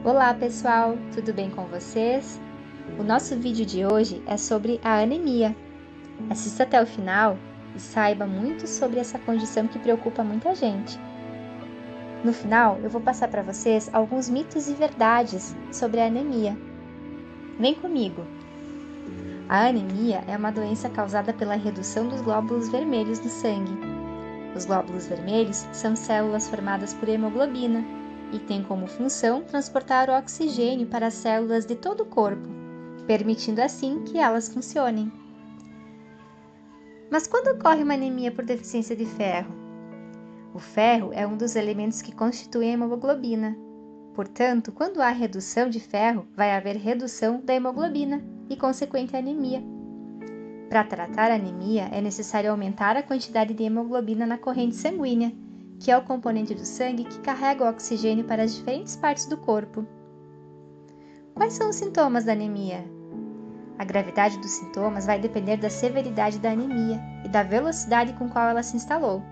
Olá pessoal, tudo bem com vocês? O nosso vídeo de hoje é sobre a anemia. Assista até o final e saiba muito sobre essa condição que preocupa muita gente. No final, eu vou passar para vocês alguns mitos e verdades sobre a anemia. Vem comigo! A anemia é uma doença causada pela redução dos glóbulos vermelhos no sangue. Os glóbulos vermelhos são células formadas por hemoglobina e têm como função transportar o oxigênio para as células de todo o corpo, permitindo assim que elas funcionem. Mas quando ocorre uma anemia por deficiência de ferro? O ferro é um dos elementos que constituem a hemoglobina. Portanto, quando há redução de ferro, vai haver redução da hemoglobina e consequente anemia. Para tratar a anemia, é necessário aumentar a quantidade de hemoglobina na corrente sanguínea, que é o componente do sangue que carrega o oxigênio para as diferentes partes do corpo. Quais são os sintomas da anemia? A gravidade dos sintomas vai depender da severidade da anemia e da velocidade com qual ela se instalou.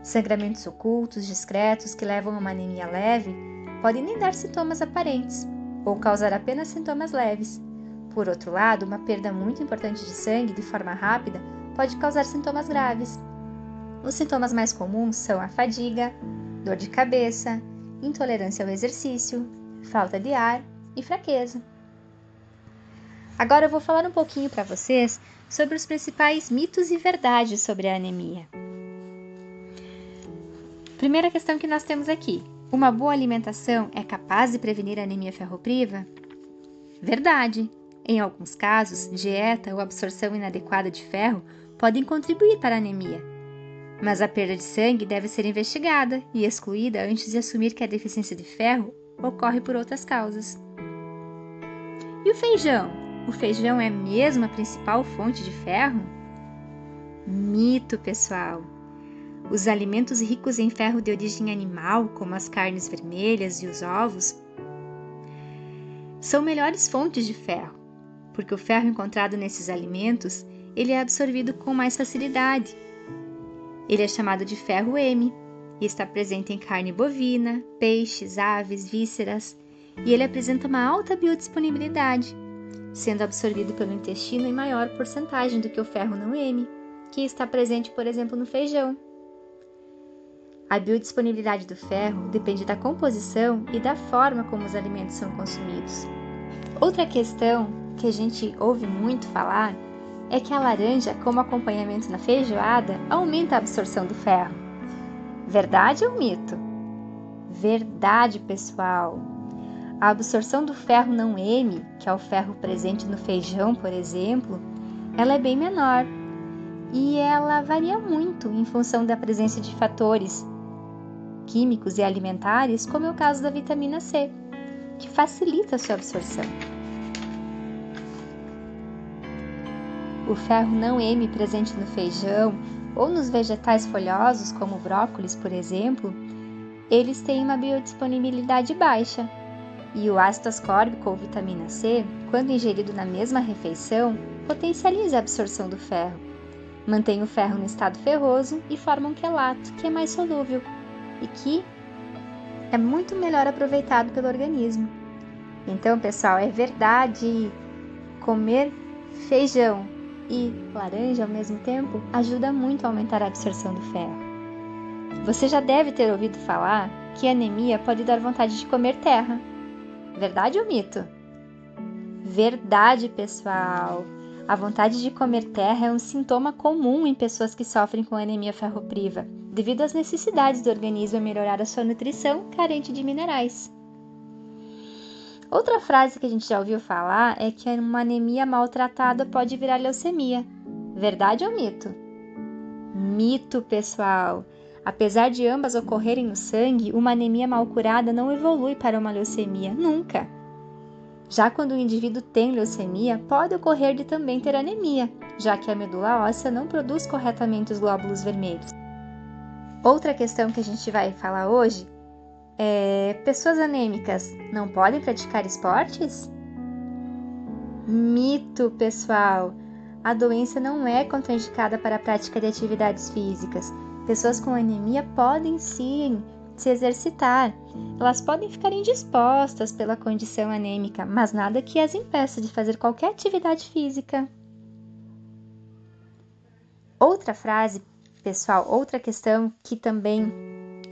Sangramentos ocultos, discretos, que levam a uma anemia leve, podem nem dar sintomas aparentes, ou causar apenas sintomas leves. Por outro lado, uma perda muito importante de sangue de forma rápida pode causar sintomas graves. Os sintomas mais comuns são a fadiga, dor de cabeça, intolerância ao exercício, falta de ar e fraqueza. Agora eu vou falar um pouquinho para vocês sobre os principais mitos e verdades sobre a anemia. Primeira questão que nós temos aqui: uma boa alimentação é capaz de prevenir a anemia ferropriva? Verdade! Em alguns casos, dieta ou absorção inadequada de ferro podem contribuir para a anemia. Mas a perda de sangue deve ser investigada e excluída antes de assumir que a deficiência de ferro ocorre por outras causas. E o feijão? O feijão é mesmo a principal fonte de ferro? Mito, pessoal! Os alimentos ricos em ferro de origem animal, como as carnes vermelhas e os ovos, são melhores fontes de ferro, porque o ferro encontrado nesses alimentos ele é absorvido com mais facilidade. Ele é chamado de ferro M e está presente em carne bovina, peixes, aves, vísceras, e ele apresenta uma alta biodisponibilidade, sendo absorvido pelo intestino em maior porcentagem do que o ferro não M, que está presente, por exemplo, no feijão. A biodisponibilidade do ferro depende da composição e da forma como os alimentos são consumidos. Outra questão que a gente ouve muito falar é que a laranja, como acompanhamento na feijoada, aumenta a absorção do ferro. Verdade ou mito? Verdade, pessoal! A absorção do ferro não M, que é o ferro presente no feijão, por exemplo, ela é bem menor e ela varia muito em função da presença de fatores químicos e alimentares, como é o caso da vitamina C, que facilita a sua absorção. O ferro não M presente no feijão ou nos vegetais folhosos, como brócolis, por exemplo, eles têm uma biodisponibilidade baixa. E o ácido ascórbico ou vitamina C, quando ingerido na mesma refeição, potencializa a absorção do ferro. Mantém o ferro no estado ferroso e forma um quelato, que é mais solúvel e que é muito melhor aproveitado pelo organismo. Então, pessoal, é verdade, comer feijão e laranja ao mesmo tempo ajuda muito a aumentar a absorção do ferro. Você já deve ter ouvido falar que a anemia pode dar vontade de comer terra. Verdade ou mito? Verdade, pessoal! A vontade de comer terra é um sintoma comum em pessoas que sofrem com anemia ferropriva, devido às necessidades do organismo em melhorar a sua nutrição carente de minerais. Outra frase que a gente já ouviu falar é que uma anemia maltratada pode virar leucemia. Verdade ou mito? Mito, pessoal! Apesar de ambas ocorrerem no sangue, uma anemia mal curada não evolui para uma leucemia, nunca. Já quando o indivíduo tem leucemia, pode ocorrer de também ter anemia, já que a medula óssea não produz corretamente os glóbulos vermelhos. Outra questão que a gente vai falar hoje é: pessoas anêmicas não podem praticar esportes? Mito, pessoal! A doença não é contraindicada para a prática de atividades físicas. Pessoas com anemia podem sim se exercitar. Elas podem ficar indispostas pela condição anêmica, mas nada que as impeça de fazer qualquer atividade física. Outra frase, pessoal, outra questão que também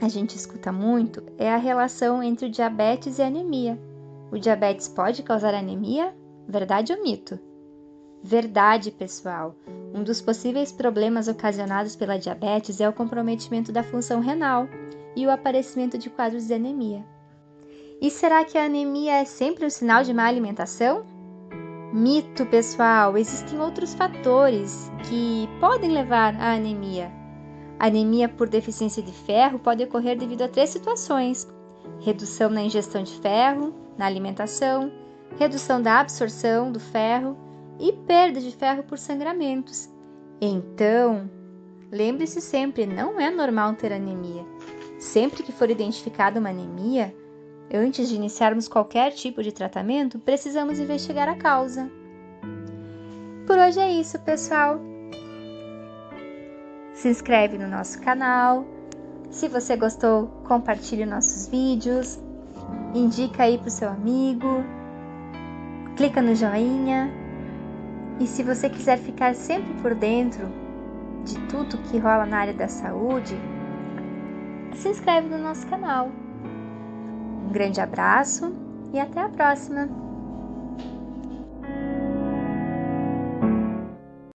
a gente escuta muito é a relação entre o diabetes e a anemia. O diabetes pode causar anemia? Verdade ou mito? Verdade, pessoal. Um dos possíveis problemas ocasionados pela diabetes é o comprometimento da função renal e o aparecimento de quadros de anemia. E será que a anemia é sempre um sinal de má alimentação? Mito, pessoal. Existem outros fatores que podem levar à anemia. A anemia por deficiência de ferro pode ocorrer devido a 3 situações: redução na ingestão de ferro, na alimentação, redução da absorção do ferro e perda de ferro por sangramentos. Então, lembre-se sempre, não é normal ter anemia. Sempre que for identificada uma anemia, antes de iniciarmos qualquer tipo de tratamento, precisamos investigar a causa. Por hoje é isso, pessoal. Se inscreve no nosso canal. Se você gostou, compartilhe nossos vídeos. Indica aí para o seu amigo. Clica no joinha. E se você quiser ficar sempre por dentro de tudo que rola na área da saúde, se inscreve no nosso canal. Um grande abraço e até a próxima!